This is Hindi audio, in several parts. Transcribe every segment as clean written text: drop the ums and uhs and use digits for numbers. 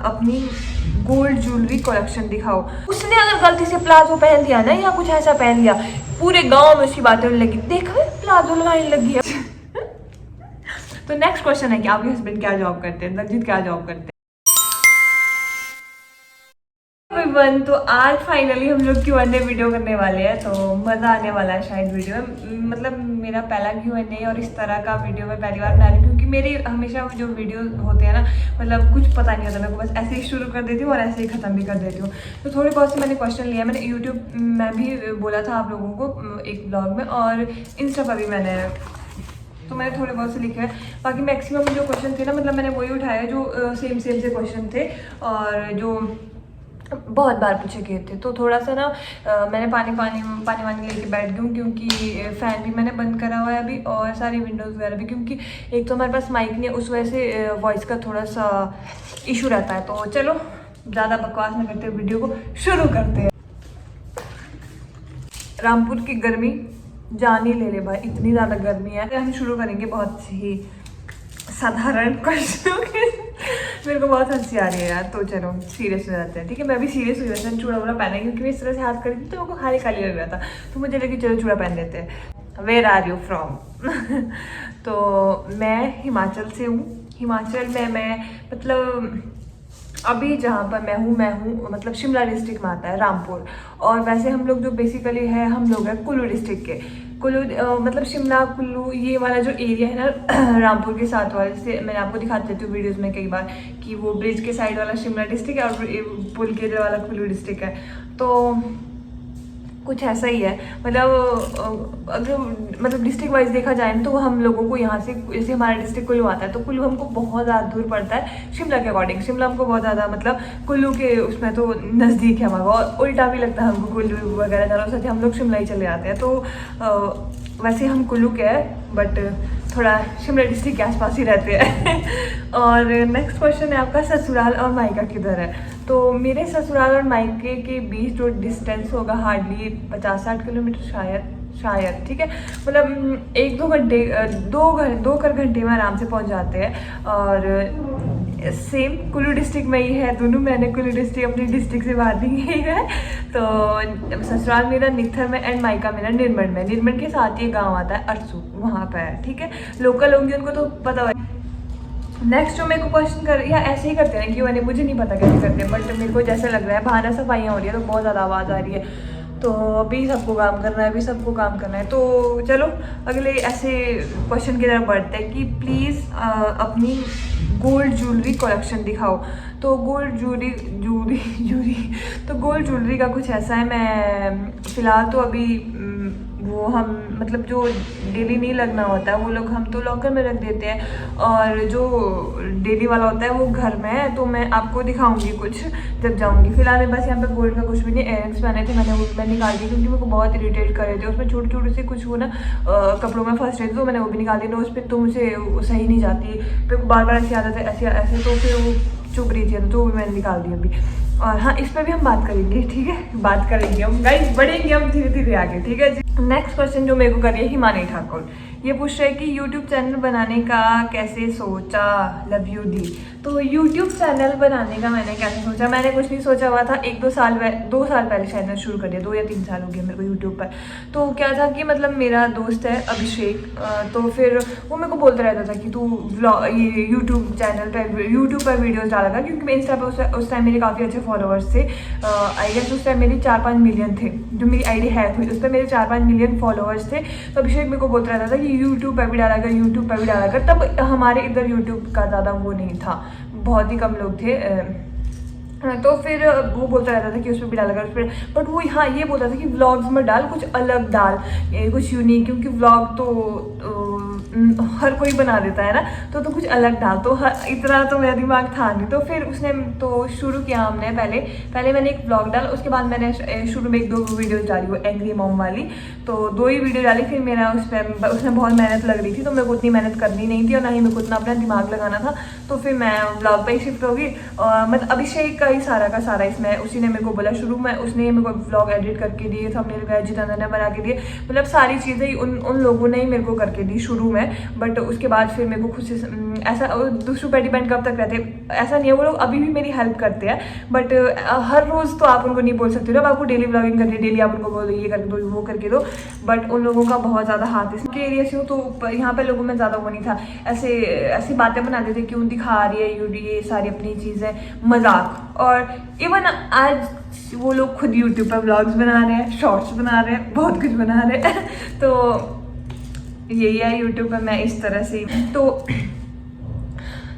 अपनी गोल्ड ज्वेलरी कलेक्शन दिखाओ। उसने अगर गलती से प्लाजो पहन लिया ना या कुछ ऐसा पहन लिया, पूरे गांव में उसकी बातें होने लगी, देखो प्लाजो लगाने लगी है। तो नेक्स्ट क्वेश्चन है कि आपके हस्बैंड क्या जॉब करते हैं, दलजीत क्या जॉब करते हैं। वन तो आज फाइनली हम लोग Q&A वीडियो करने वाले हैं, तो मज़ा आने वाला है शायद वीडियो में। मतलब मेरा पहला Q&A और इस तरह का वीडियो मैं पहली बार बना रही हूँ, क्योंकि मेरी हमेशा जो वीडियो होते हैं ना, मतलब कुछ पता नहीं होता, मेरे को बस ऐसे ही शुरू कर देती हूँ और ऐसे ही ख़त्म भी कर देती हूँ। तो थोड़े बहुत से मैंने क्वेश्चन लिया, मैंने यूट्यूब में भी बोला था आप लोगों को एक ब्लॉग में, और इंस्टा पर भी मैंने, तो मैंने थोड़े बहुत से लिखे हैं। बाकी मैक्सिमम जो क्वेश्चन थे ना, मतलब मैंने वही उठाया जो सेम से क्वेश्चन थे और जो बहुत बार पूछे गए थे। तो थोड़ा सा ना मैंने पानी वानी लेके बैठ गई हूँ, क्योंकि फ़ैन भी मैंने बंद करा हुआ है अभी, और सारी विंडोज़ वगैरह भी, क्योंकि एक तो हमारे पास माइक नहीं है, उस वजह से वॉइस का थोड़ा सा इशू रहता है। तो चलो ज़्यादा बकवास न करते वीडियो को शुरू करते हैं। रामपुर की गर्मी जान ही ले भाई, इतनी ज़्यादा गर्मी है। हम शुरू करेंगे बहुत ही साधारण क्वेश्चनों के। मेरे को बहुत हंसी आ रही है यार, तो चलो सीरियस हो जाते हैं, ठीक है। मैं भी सीरियस हुई वैसे चूड़ा वूड़ा पहना, क्योंकि मैं इस तरह से हाथ करी थी तो मेरे को खाली खाली लग रहा था, तो मुझे लगी चलो चूड़ा पहन लेते हैं। Where are you from? तो मैं हिमाचल से हूँ। हिमाचल में मैं मतलब अभी जहाँ पर मैं हूँ मतलब शिमला डिस्ट्रिक्ट में आता है रामपुर, और वैसे हम लोग जो बेसिकली है, हम लोग हैं कुल्लू डिस्ट्रिक्ट के। कुल्लू मतलब शिमला कुल्लू ये वाला जो एरिया है ना रामपुर के साथ वाले से, मैंने आपको दिखाती रहती हूँ वीडियोज़ में कई बार कि वो ब्रिज के साइड वाला शिमला डिस्ट्रिक्ट है और पुल के इधर वाला कुल्लू डिस्ट्रिक्ट है। तो कुछ ऐसा ही है, मतलब अगर मतलब डिस्ट्रिक्ट वाइज देखा जाए तो हम लोगों को यहाँ से, जैसे हमारा डिस्ट्रिक्ट कुल्लू आता है, तो कुल्लू हमको बहुत ज़्यादा दूर पड़ता है शिमला के अकॉर्डिंग। शिमला हमको बहुत ज़्यादा मतलब कुल्लू के उसमें तो नज़दीक है हमारा, और उल्टा भी लगता है हमको कुल्लू वगैरह जाना, सच हम लोग शिमला ही चले जाते हैं। तो वैसे हम कुल्लू के हैं, बट थोड़ा शिमला डिस्ट्रिक्ट के आसपास ही रहते हैं। और नेक्स्ट क्वेश्चन है आपका, ससुराल और मायका किधर है? तो मेरे ससुराल और मायके के बीच जो डिस्टेंस होगा हार्डली 50-60 किलोमीटर शायद, ठीक है। मतलब 1-2 घंटे 2 घंटे में आराम से पहुंच जाते हैं। और सेम कुल्लू डिस्ट्रिक्ट में ही है दोनों, मैंने कुल्लू डिस्ट्रिक्ट अपनी डिस्ट्रिक्ट से बाहर नहीं गई है। तो ससुराल मेरा नित्थर में एंड मायका मेरा निर्मण में। निर्मण के साथ ये गांव आता है अरसू, वहाँ पर है, ठीक है। लोकल होंगे उनको तो पता है। नेक्स्ट जो मेरे को क्वेश्चन कर, या ऐसे ही करते हैं Q&A, मुझे नहीं पता कैसे करते हैं, बट मेरे को जैसे लग रहा है बहाना सफाइयाँ हो रही है तो बहुत ज़्यादा आवाज़ आ रही है, तो अभी सबको काम करना है, अभी सबको काम करना है। तो चलो अगले ऐसे क्वेश्चन की तरफ बढ़ते हैं कि प्लीज़ अपनी गोल्ड ज्वेलरी कलेक्शन दिखाओ। तो गोल्ड ज्वेलरी तो गोल्ड ज्वेलरी का कुछ ऐसा है, मैं फ़िलहाल तो अभी वो हम मतलब जो डेली नहीं लगना होता है वो लोग हम तो लॉकर में रख देते हैं, और जो डेली वाला होता है वो घर में है। तो मैं आपको दिखाऊंगी कुछ जब जाऊंगी। फिलहाल मैं बस यहाँ पे गोल्ड का कुछ भी नहीं, एयरिंग्स पहने थे मैंने, वो मैं निकाल दी क्योंकि मेरे को बहुत इरिटेट कर रहे थे। उसमें छोटी छोटी सी कुछ वो ना कपड़ों में फंस रहे थे, तो मैंने वो भी निकाल दी। उस पर तो मुझे सही नहीं जाती, फिर बार बार ऐसे आते थे ऐसे, तो फिर वो चुभ रही थी, तो वो मैंने निकाल दी अभी। और हाँ, इस पर भी हम बात करेंगे, ठीक है, बात करेंगे हम गाइस, बढ़ेंगे हम धीरे धीरे आगे, ठीक है जी। नेक्स्ट क्वेश्चन जो मेरे को करिए हिमानी ठाकुर, ये पूछ रहे हैं कि यूट्यूब चैनल बनाने का कैसे सोचा, लव यू दी। तो यूट्यूब चैनल बनाने का मैंने कैसे सोचा, मैंने कुछ नहीं सोचा हुआ था। 2 साल पहले शायद मैंने शुरू कर दिया, 2 या 3 साल हो गए मेरे को यूट्यूब पर। तो क्या था कि मतलब मेरा दोस्त है अभिषेक, तो फिर वो मेरे को बोलता रहता था कि तू ये यूट्यूब चैनल पर यूट्यूब पर वीडियोज़ डाला था, क्योंकि मैं इंस्टा पर उस टाइम मेरे काफ़ी अच्छे फॉलोअर्स थे। आई गेस उस टाइम मेरी 4-5 मिलियन थे, जो मेरी आईडी हैक हुई उस पर मेरे 4-5 मिलियन फॉलोअर्स थे। तो अभिषेक मेरे को बोलता रहता था कि यूट्यूब पर भी डाला कर, यूट्यूब पर भी डाला कर। तब हमारे इधर यूट्यूब का ज़्यादा वो नहीं था, बहुत ही कम लोग थे। तो फिर वो बोलता रहता था कि उस पर भी डाला कर, उस पर, बट वो हाँ ये बोलता था कि व्लॉग्स में डाल, कुछ अलग डाल, कुछ यूनिक, क्योंकि व्लॉग तो हर कोई बना देता है ना, तो कुछ अलग डाल। तो इतना तो मेरा दिमाग था नहीं, तो फिर उसने तो शुरू किया हमने। पहले मैंने एक व्लॉग डाला, उसके बाद मैंने शुरू में 1-2 वीडियोज़ डाली, वो एंग्री मॉम वाली, तो 2 ही वीडियो डाली। फिर मेरा उसमें बहुत मेहनत लग रही थी, तो मेरे को उतनी मेहनत करनी नहीं थी, और ना ही मेरे को उतना अपना दिमाग लगाना था। तो फिर मैं व्लॉग पर ही शिफ्ट हो गई। मतलब अभिषेक का ही सारा इसमें उसी ने मेरे को बोला शुरू में, उसने मेरे को व्लॉग एडिट करके दिए, थंबनेल वगैरह जितना ने बना के दिए, मतलब सारी चीज़ें उन लोगों ने ही मेरे को करके दी शुरू में। है, बट उसके बाद फिर मेरे को खुद से ऐसा दूसरों पर डिपेंड कब तक रहते, ऐसा नहीं है। वो लोग अभी भी मेरी हेल्प करते हैं, बट हर रोज़ तो आप उनको नहीं बोल सकते हो ना, आपको डेली व्लॉगिंग करनी है, डेली आप उनको बोलो ये करके दो वो करके दो, बट उन लोगों का बहुत ज़्यादा हाथ है। इसके एरिया से हूँ तो यहाँ पे लोगों में ज़्यादा वो नहीं था, ऐसी बातें बनाते थे क्यों दिखा रही है ये सारी अपनी चीज़ें, मजाक। और इवन आज वो लोग खुद यूट्यूब पर व्लॉग्स बना रहे हैं, शॉर्ट्स बना रहे हैं, बहुत कुछ बना रहे हैं तो यही है यूट्यूब पर मैं इस तरह से। तो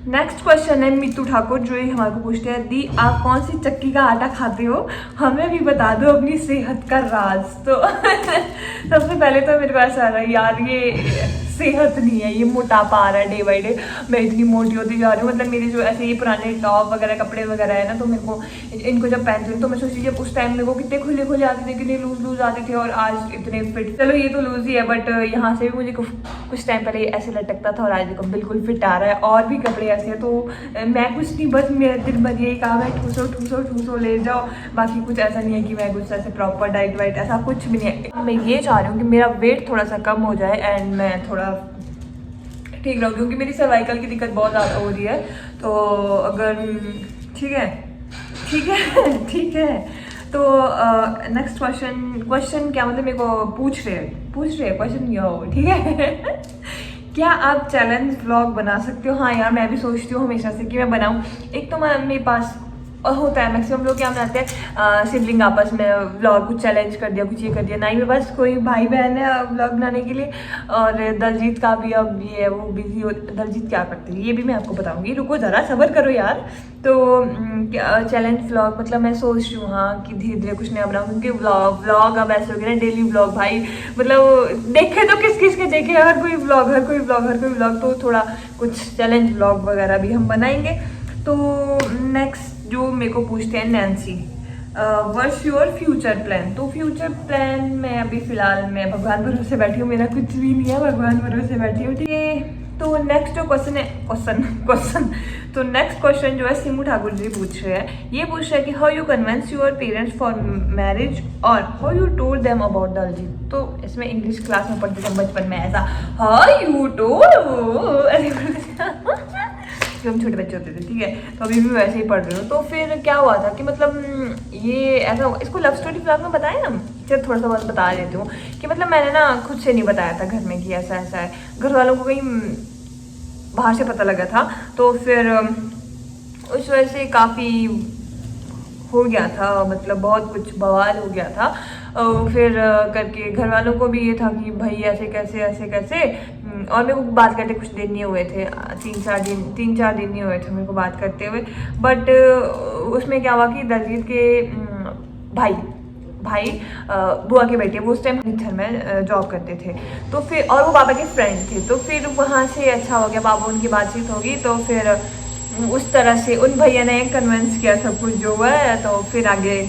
नेक्स्ट क्वेश्चन है मीतू ठाकुर, जो ये हमारे को पूछते हैं, दी आप कौन सी चक्की का आटा खाते हो, हमें भी बता दो अपनी सेहत का राज। तो सबसे पहले तो मेरे को ऐसा आ रहा है यार, ये सेहत नहीं है, ये मोटापा आ रहा है डे बाई डे, मैं इतनी मोटी होती जा रही हूँ। मतलब मेरे जो ऐसे ये पुराने टॉप वगैरह कपड़े वगैरह है ना, तो मेरे को इनको जब पहनती हूँ तो मैं सोचती जब उस टाइम मेरे को कितने खुले खुले आते थे, कितने लूज लूज आते थे, और आज इतने फिट। चलो ये तो लूज ही है, बट यहाँ से भी मुझे कुछ टाइम पहले ऐसे लटकता था और आज देखो बिल्कुल फिट आ रहा है। और भी कपड़े ऐसे हैं, तो मैं कुछ नहीं, बस मेरा दिन भर यही काम है, ठूसो ठूसो ठूसो ले जाओ, बाकी कुछ ऐसा नहीं है कि मैं कुछ ऐसे प्रॉपर डाइट वाइट ऐसा कुछ भी नहीं है। मैं ये चाह रही हूँ कि मेरा वेट थोड़ा सा कम हो जाए एंड मैं थोड़ा ठीक रहूँ, क्योंकि मेरी सर्वाइकल की दिक्कत बहुत ज़्यादा हो रही है। तो अगर ठीक है ठीक है तो नेक्स्ट क्वेश्चन क्या, मतलब मेरे को पूछ रहे क्वेश्चन ये हो, ठीक है क्या आप चैलेंज व्लॉग बना सकते हो? हाँ यार, मैं भी सोचती हूँ हमेशा से कि मैं बनाऊँ। एक तो मेरे पास होता है, मैक्सिमम लोग क्या बनाते हैं सिबलिंग आपस में व्लॉग, कुछ चैलेंज कर दिया, कुछ ये कर दिया, ना ही मेरे पास कोई भाई बहन है व्लॉग बनाने के लिए। और दलजीत का भी अब ये है, वो बिजी हो। दलजीत क्या करते हैं ये भी मैं आपको बताऊंगी, रुको ज़रा सब्र करो यार। तो चैलेंज व्लॉग मतलब मैं सोच रही हूँ हाँ कि धीरे धीरे कुछ नया बनाऊँ, क्योंकि व्लॉग अब ऐसे हो गया ना, डेली व्लॉग भाई, मतलब देखे तो किस के देखे, हर कोई व्लॉग, तो थोड़ा कुछ चैलेंज व्लॉग वगैरह भी हम बनाएंगे। तो नेक्स्ट जो मेरे को पूछते हैं Nancy, what's your future plan? तो फ्यूचर प्लान में अभी फिलहाल मैं भगवान भरोसे बैठी हूँ, मेरा कुछ भी नहीं है, भगवान भरोसे बैठी हूँ, ठीक है। तो नेक्स्ट जो क्वेश्चन तो नेक्स्ट क्वेश्चन जो है सिमू ठाकुर जी पूछ रहे हैं, ये पूछ रहे हैं कि how you convince your parents for marriage और how you told them about Daljit. तो इसमें इंग्लिश क्लास में पढ़ते थे बचपन में, ऐसा हाउ यू टोल्ड जो हम छोटे बच्चे होते थे, ठीक है, तो अभी भी वैसे ही पढ़ रही हूँ। तो फिर क्या हुआ था कि मतलब ये ऐसा, इसको लव स्टोरी व्लॉग में बताया ना, चलो थोड़ा सा बहुत बता देती हूँ कि मतलब मैंने ना खुद से नहीं बताया था घर में कि ऐसा ऐसा है, घर वालों को कहीं बाहर से पता लगा था। तो फिर उस वजह से काफ़ी हो गया था, मतलब बहुत कुछ बवाल हो गया था। फिर करके घर वालों को भी ये था कि भाई ऐसे कैसे। और मेरे को बात करते कुछ दिन नहीं हुए थे, 3-4 दिन नहीं हुए थे मेरे को बात करते हुए। बट उसमें क्या हुआ कि दलजीत के भाई बुआ के बेटे, वो उस टाइम घर में जॉब करते थे, तो फिर और वो पापा के फ्रेंड थे, तो फिर वहाँ से अच्छा हो गया, पापा उनकी बातचीत होगी, तो फिर उस तरह से उन भैया ने कन्विंस किया सब कुछ जो हुआ है, तो फिर आगे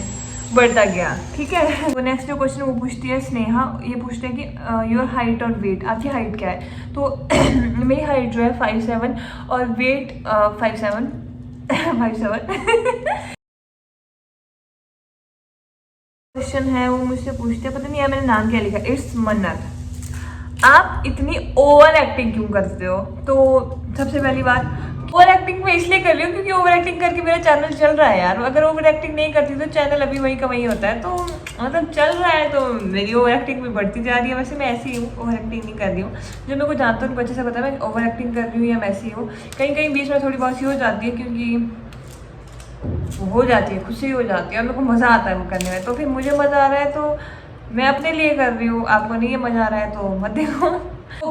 बढ़ता गया, ठीक है। तो नेक्स्ट जो क्वेश्चन वो पूछती है स्नेहा, ये पूछते हैं कि योर हाइट और वेट, आपकी हाइट क्या है? तो मेरी हाइट जो है 5'7" और वेट 5'7". क्वेश्चन है वो मुझसे पूछते हैं, पता नहीं यार मैंने नाम क्या लिखा, इट्स मन्नत, आप इतनी ओवर एक्टिंग क्यों करते हो? तो सबसे पहली बात, ओवर एक्टिंग मैं इसलिए कर रही हूँ क्योंकि ओवर एक्टिंग करके मेरा चैनल चल रहा है यार। अगर ओवर एक्टिंग नहीं करती तो चैनल अभी वही का वही होता है, तो मतलब चल रहा है, तो मेरी ओवर एक्टिंग भी बढ़ती जा रही है। वैसे मैं ऐसी ही हूँ, ओवर एक्टिंग नहीं कर रही हूँ, जो मेरे को जानता हूँ उनको अच्छे से पता है मैं ओवर एक्टिंग कर रही हूँ या मैं ऐसी हूँ। कहीं बीच में थोड़ी बहुत सी हो जाती है, क्योंकि हो जाती है, खुशी हो जाती है और मेरे को मज़ा आता है वो करने में। तो फिर मुझे मज़ा आ रहा है तो मैं अपने लिए कर रही हूँ, आपको नहीं है मज़ा आ रहा है तो मत देखो। तो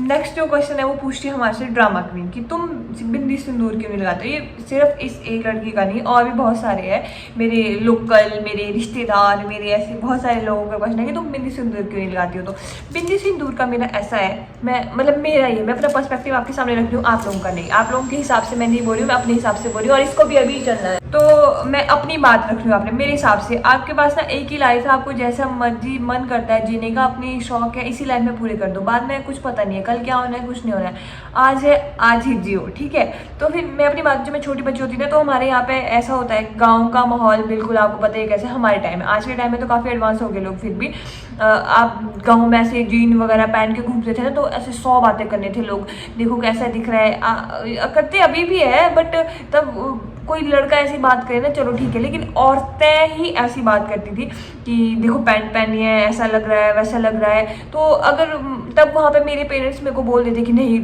नेक्स्ट जो क्वेश्चन है वो पूछती है हमारे से ड्रामा क्वीन कि तुम बिंदी सिंदूर क्यों नहीं लगाते? ये सिर्फ इस एक लड़की का नहीं, और भी बहुत सारे हैं, मेरे लोकल, मेरे रिश्तेदार, मेरे ऐसे बहुत सारे लोगों का क्वेश्चन है कि तुम बिंदी सिंदूर क्यों नहीं लगाती हो। तो बिंदी सिंदूर का मेरा ऐसा है, मैं मेरा ये, मैं अपना पर्सपेक्टिव आपके सामने रख रही हूँ, आप लोगों का नहीं। आप लोगों के हिसाब से मैं नहीं बोल रही हूँ, मैं अपने हिसाब से बोल रही हूँ, और इसको भी अभी चलना है। तो मैं अपनी बात रख रही हूँ, आपने मेरे हिसाब से आपके पास ना एक ही लाइफ है, आपको जैसा मर्जी मन करता है जीने का, अपनी शौक है इसी लाइफ में पूरे कर दो, बाद में कुछ पता नहीं है कल क्या होना है, कुछ नहीं होना है, आज है आज ही जियो, ठीक है। तो फिर मैं अपनी बात, जब मैं छोटी बच्ची होती थी तो हमारे यहाँ पे ऐसा होता है, गाँव का माहौल बिल्कुल आपको पता है कैसे हमारे टाइम में, आज के टाइम में तो काफ़ी एडवांस हो गए लोग, फिर भी आप गाँव में ऐसे जीन वगैरह पहन के घूमते थे ना, तो ऐसे 100 बातें करने थे लोग, देखो कैसा दिख रहा है, करते अभी भी है, बट तब कोई लड़का ऐसी बात करे ना चलो ठीक है, लेकिन औरतें ही ऐसी बात करती थी कि देखो पैंट पहनी है, ऐसा लग रहा है वैसा लग रहा है। तो अगर तब वहाँ पे मेरे पेरेंट्स मेरे को बोल देते कि नहीं,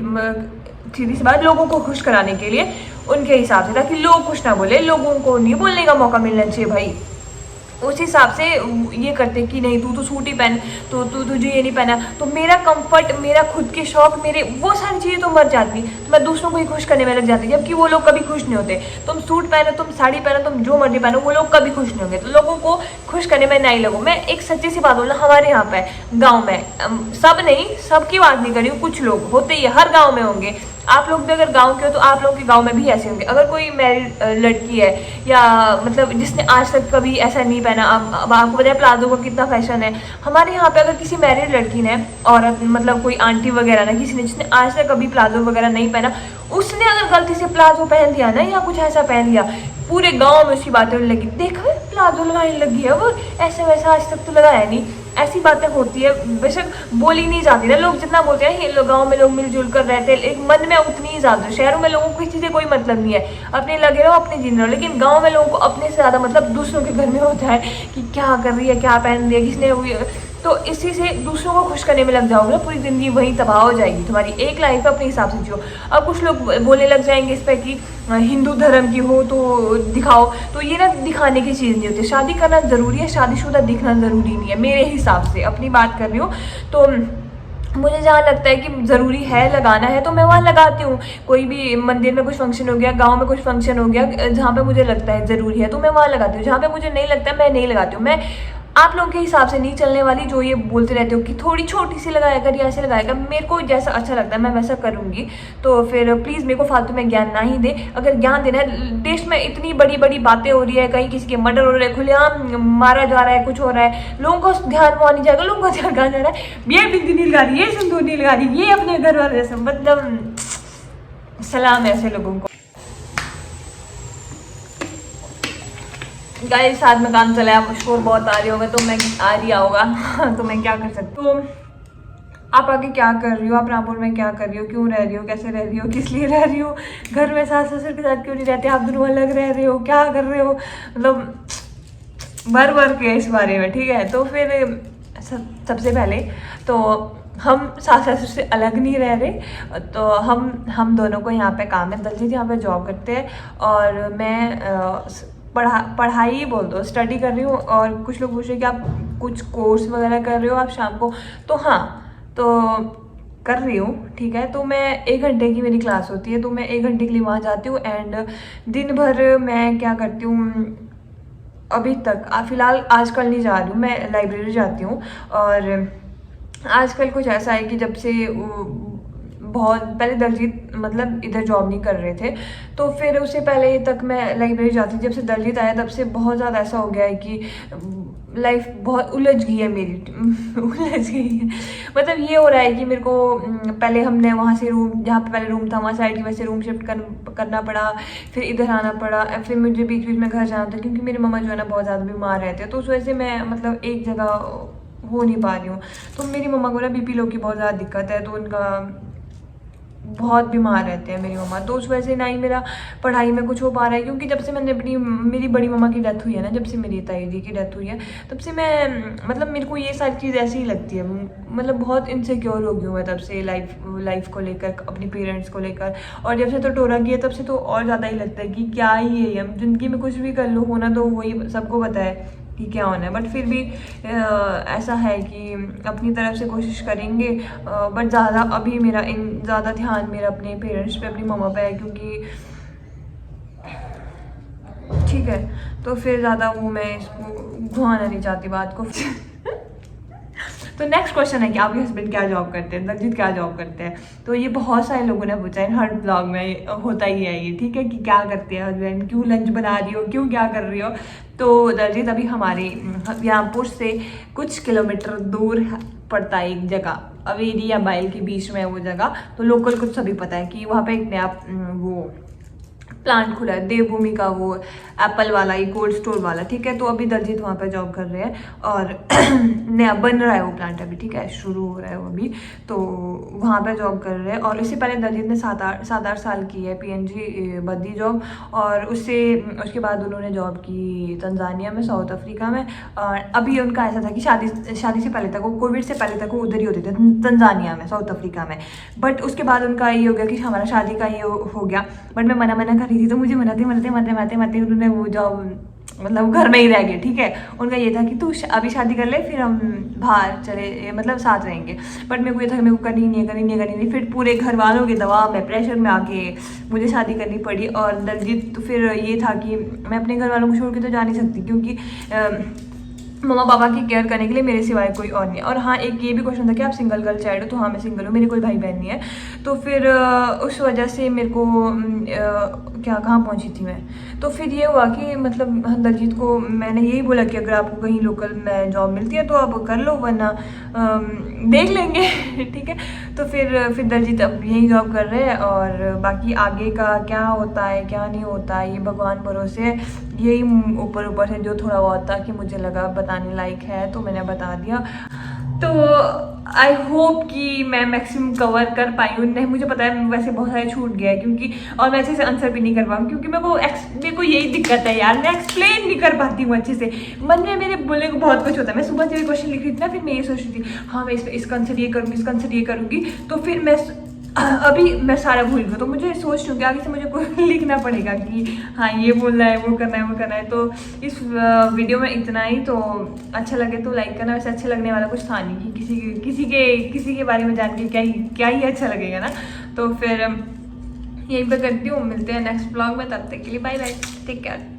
सीधी सी बात, लोगों को खुश कराने के लिए उनके हिसाब से था कि लोग कुछ ना बोले, लोगों को नहीं बोलने का मौका मिलना चाहिए भाई, उस हिसाब से ये करते कि नहीं तू तो सूट ही पहन, तो तुझे ये नहीं पहना, तो मेरा कंफर्ट, मेरा खुद के शौक, मेरे वो सारी चीज़ें तो मर जाती, तो मैं दूसरों को ही खुश करने में लग जाती, जबकि वो लोग कभी खुश नहीं होते। तुम सूट पहनो, तुम साड़ी पहनो, तुम जो मर्जी पहनो, वो लोग कभी खुश नहीं होंगे, तो लोगों को खुश करने में नहीं लगो। मैं एक सच्ची सी बात बोलना, हमारे यहाँ पे गाँव में, सब नहीं, सबकी बात नहीं कर रही हूँ, कुछ लोग होते ही हर गाँव में होंगे, आप लोग भी अगर गांव के हो तो आप लोगों के गांव में भी ऐसे होंगे। अगर कोई मैरिड लड़की है या मतलब जिसने आज तक कभी ऐसा नहीं पहना, अब आपको पता है प्लाजो का कितना फैशन है हमारे यहाँ पे, अगर किसी मैरिड लड़की ने, औरत मतलब कोई आंटी वगैरह ना, किसी ने जिसने आज तक कभी प्लाजो वगैरह नहीं पहना, उसने अगर गलती से प्लाजो पहन दिया ना या कुछ ऐसा पहन लिया, पूरे गांव में उसकी बातें होने लगी, देखा प्लाजो लगाने लगी है वो, ऐसा वैसा आज तक तो लगाया नहीं, ऐसी बातें होती है। बेशक बोली नहीं जाती ना, लोग जितना बोलते हैं लोग, गाँव में लोग मिलजुल कर रहते हैं, एक मन में उतनी ही ज़्यादा, शहरों में लोगों को किसी से कोई मतलब नहीं है, अपने लगे रहो अपने जीने रहो, लेकिन गाँव में लोगों को अपने से ज़्यादा मतलब दूसरों के घर में होता है कि क्या कर रही है, क्या पहन रही है, किसने हुई, तो इसी से दूसरों को खुश करने में लग जाओगे ना, पूरी ज़िंदगी वहीं तबाह हो जाएगी तुम्हारी। एक लाइफ अपने हिसाब से जियो। अब कुछ लोग बोलने लग जाएंगे इस पर कि हिंदू धर्म की हो तो दिखाओ, तो ये ना दिखाने की चीज़ नहीं होती, शादी करना ज़रूरी है, शादीशुदा दिखना ज़रूरी नहीं है, मेरे हिसाब से अपनी बात कर रही हूँ। तो मुझे जहाँ लगता है कि ज़रूरी है लगाना है तो मैं वहाँ लगाती हूँ, कोई भी मंदिर में कुछ फंक्शन हो गया, गांव में कुछ फंक्शन हो गया, जहाँ पे मुझे लगता है ज़रूरी है तो मैं वहाँ लगाती हूँ, जहाँ पे मुझे नहीं लगता मैं नहीं लगाती हूँ। मैं आप लोगों के हिसाब से नहीं चलने वाली, जो ये बोलते रहते हो कि थोड़ी छोटी सी लगाया कर या ऐसे लगाएगा, मेरे को जैसा अच्छा लगता है मैं वैसा करूँगी। तो फिर प्लीज़ मेरे को फालतू में ज्ञान ना ही दे, अगर ज्ञान देना है, देश में इतनी बड़ी बड़ी बातें हो रही है, कहीं किसी के मर्डर हो रहे हैं, खुलेआम मारा जा रहा है, कुछ हो रहा है, लोगों को ध्यान वहाँ नहीं जाएगा, लोगों का ध्यान कहाँ जा रहा है, ये बिंदी नहीं लगा रही, ये सिंदूर नहीं लगा रही, ये अपने घर वाले से, मतलब सलाम ऐसे लोगों को। गाइस साथ में काम चला है, शोर बहुत आ रही होगा तो मैं आ रही होगा तो मैं क्या कर सकती हूँ। आप आगे क्या कर रही हो, आप रामपुर में क्या कर रही हो, क्यों रह रही हो, कैसे रह रही हो, किस लिए रह रही हो, घर में सास ससुर के साथ क्यों नहीं रहते, आप दोनों अलग रह रहे हो, क्या कर रहे हो, मतलब भर के इस बारे में, ठीक है। तो फिर सबसे पहले तो हम सास ससुर से अलग नहीं रह रहे, तो हम दोनों को यहाँ पे काम है, दलजीत यहाँ पे जॉब करते हैं और मैं पढ़ाई बोल दो, स्टडी कर रही हूँ। और कुछ लोग पूछ रहे हैं कि आप कुछ कोर्स वगैरह कर रहे हो आप शाम को, तो हाँ तो कर रही हूँ, ठीक है। तो मैं 1 घंटे की मेरी क्लास होती है, तो मैं 1 घंटे के लिए वहाँ जाती हूँ एंड दिन भर मैं क्या करती हूँ, अभी तक फ़िलहाल आजकल नहीं जा रही हूँ, मैं लाइब्रेरी जाती हूँ। और आजकल कुछ ऐसा है कि जब से बहुत पहले दलजीत मतलब इधर जॉब नहीं कर रहे थे, तो फिर उससे पहले तक मैं लाइब्रेरी जाती थी। जब से दलजीत आया तब से बहुत ज़्यादा ऐसा हो गया है कि लाइफ बहुत उलझ गई है मेरी उलझ गई है, मतलब ये हो रहा है कि मेरे को पहले हमने वहाँ से रूम, जहाँ पे पहले रूम था वहाँ साइड की वजह से रूम शिफ्ट करना पड़ा, फिर इधर आना पड़ा, फिर मुझे बीच बीच में घर जाना था क्योंकि मेरी मम्मा जो है ना बहुत ज़्यादा बीमार रहते हैं, तो उस वजह से मैं मतलब एक जगह हो नहीं पा रही हूँ। तो मेरी मम्मा को ना बीपी लो की बहुत ज़्यादा दिक्कत है, तो उनका बहुत बीमार रहते हैं मेरी मम्मा, तो उस वजह से ना ही मेरा पढ़ाई में कुछ हो पा रहा है। क्योंकि जब से मैंने मेरी बड़ी मम्मा की डेथ हुई है ना, जब से मेरी ताई जी की डेथ हुई है, तब से मैं मतलब मेरे को ये सारी चीज़ ऐसी ही लगती है, मतलब बहुत इनसिक्योर हो गई हूँ मैं तब से लाइफ को लेकर, अपने पेरेंट्स को लेकर। और जब से तो टोरा किया तब से तो और ज़्यादा ही लगता है कि क्या ही है, हम ज़िंदगी में कुछ भी कर लो, होना तो वही सबको पता है कि क्या होना है, बट फिर भी ऐसा है कि अपनी तरफ से कोशिश करेंगे। बट ज़्यादा अभी मेरा ज़्यादा ध्यान मेरा अपने पेरेंट्स पे, अपनी मम्मा पे है, क्योंकि ठीक है तो फिर ज़्यादा वो मैं इसको घुमाना नहीं चाहती बात को तो नेक्स्ट क्वेश्चन है कि आपके हस्बैंड क्या जॉब करते हैं, दलजीत क्या जॉब करते हैं। तो ये बहुत सारे लोगों ने पूछा है, हर ब्लॉग में होता ही है ये, ठीक है, कि क्या करते हैं हस्बैंड, क्यों लंच बना रही हो, क्यों क्या कर रही हो। तो दलजीत अभी हमारे रामपुर से कुछ किलोमीटर दूर पड़ता है एक जगह, अवेरी या बाइल के बीच में है वो जगह। तो लोकल कुछ सभी पता है कि वहाँ पे एक नया वो प्लांट खुला है, देवभूमि का, वो एप्पल वाला, ये कोल्ड स्टोर वाला, ठीक है। तो अभी दलजीत वहाँ पे जॉब कर रहे हैं और नया बन रहा है वो प्लांट अभी, ठीक है, शुरू हो रहा है वो अभी। तो वहाँ पे जॉब कर रहे हैं और इससे पहले दलजीत ने 7-8 साल की है PNG बद्दी जॉब, और उसके बाद उन्होंने जॉब की तंजानिया में, साउथ अफ्रीका में। और अभी उनका ऐसा था कि शादी से पहले तक वो, कोविड से पहले तक वो उधर ही होते थे, तंजानिया में, साउथ अफ्रीका में। बट उसके बाद उनका ये हो गया कि हमारा शादी का ये हो गया, बट मैं मना कर रही थी, तो मुझे मनाते उन्होंने वो जॉब मतलब घर में ही रह गए, ठीक है। उनका ये था कि तू अभी शादी कर ले, फिर हम बाहर चले, मतलब साथ रहेंगे। बट मेरे को ये था कि मेरे को करनी नहीं। फिर पूरे घर वालों के दबाव में, प्रेशर में आके मुझे शादी करनी पड़ी। और दलजीत तो फिर ये था कि मैं अपने घर वालों को छोड़ के तो जा नहीं सकती, क्योंकि मम्मा पापा की केयर करने के लिए मेरे सिवाय कोई और नहीं है। और हाँ, एक ये भी क्वेश्चन था कि आप सिंगल गर्ल चाइल्ड हो, तो हाँ मैं सिंगल हूँ, मेरे कोई भाई बहन नहीं है। तो फिर उस वजह से मेरे को कहाँ पहुँची थी मैं, तो फिर ये हुआ कि मतलब दलजीत को मैंने यही बोला कि अगर आपको कहीं लोकल में जॉब मिलती है तो आप कर लो, वरना देख लेंगे ठीक है। तो फिर दलजीत अब यही जॉब कर रहे हैं, और बाकी आगे का क्या होता है क्या नहीं होता है ये भगवान भरोसे है। यही ऊपर से जो थोड़ा बहुत था कि मुझे लगा बताने लायक है, तो मैंने बता दिया। तो आई होप कि मैं मैक्सिमम कवर कर पाई हूँ। नहीं, मुझे पता है वैसे बहुत सारे छूट गया है, क्योंकि और मैं अच्छे से आंसर भी नहीं कर पाऊँ, क्योंकि मेरे को यही दिक्कत है यार, मैं एक्सप्लेन नहीं कर पाती हूँ अच्छे से। मन में मेरे बोलने को बहुत कुछ होता है। मैं सुबह जब क्वेश्चन लिख रही थी ना, फिर मैं ये सोच रही थी, हाँ मैं इसका आंसर ये करूँगी, इसका आंसर ये करूँगी। तो फिर अभी मैं सारा भूल गई, तो मुझे सोच रही हूँ कि आगे से मुझे कोई लिखना पड़ेगा कि हाँ ये बोलना है, वो करना है। तो इस वीडियो में इतना ही। तो अच्छा लगे तो लाइक करना। वैसे अच्छा लगने वाला कुछ था नहीं कि किसी के बारे में जान के क्या ही अच्छा लगेगा ना। तो फिर यहीं पे करती हूँ, मिलते हैं नेक्स्ट ब्लॉग में, तब तक के लिए बाय बाय, टेक केयर।